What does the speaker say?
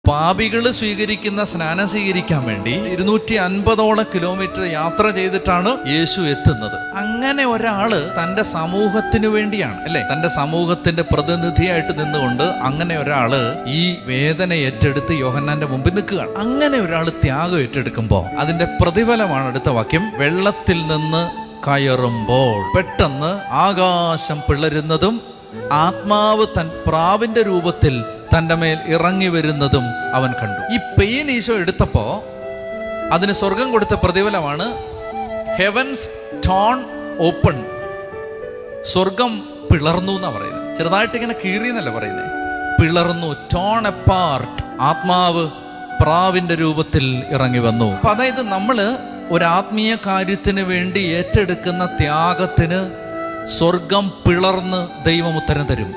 പാപികൾ സ്വീകരിക്കുന്ന സ്നാനം സ്വീകരിക്കാൻ വേണ്ടി 250ഓളം കിലോമീറ്റർ യാത്ര ചെയ്തിട്ടാണ് യേശു എത്തുന്നത്. അങ്ങനെ ഒരാള് തൻ്റെ സമൂഹത്തിന് വേണ്ടിയാണ്, അല്ലെ, തൻ്റെ സമൂഹത്തിന്റെ പ്രതിനിധിയായിട്ട് നിന്നുകൊണ്ട് അങ്ങനെ ഒരാള് ഈ വേദന ഏറ്റെടുത്ത് യോഹന്നാന്റെ മുമ്പിൽ നിൽക്കുകയാണ്. അങ്ങനെ ഒരാൾ ത്യാഗം ഏറ്റെടുക്കുമ്പോൾ അതിന്റെ പ്രതിഫലമാണ് അടുത്ത വാക്യം. വെള്ളത്തിൽ നിന്ന് കയറുമ്പോൾ പെട്ടെന്ന് ആകാശം പിളരുന്നതും ആത്മാവ് തൻ പ്രാവിന്റെ രൂപത്തിൽ തൻ്റെ മേൽ ഇറങ്ങി വരുന്നതും അവൻ കണ്ടു. ഈ പെയിൻ ഈശോ എടുത്തപ്പോ അതിന് സ്വർഗം കൊടുത്ത പ്രതിഫലമാണ് ഹെവൻസ് ടോൺ ഓപ്പൺ. സ്വർഗം പിളർന്നു എന്നാ പറയുന്നത്. ചെറുതായിട്ട് ഇങ്ങനെ കീറി എന്നല്ല പറയുന്നത്, പിളർന്നു, ടോൺ എപ്പാർട്ട്. ആത്മാവ് പ്രാവിന്റെ രൂപത്തിൽ ഇറങ്ങി വന്നു. അപ്പൊ അതായത് നമ്മള് ഒരാത്മീയ കാര്യത്തിന് വേണ്ടി ഏറ്റെടുക്കുന്ന ത്യാഗത്തിന് സ്വർഗം പിളർന്ന് ദൈവം ഉത്തരം തരും.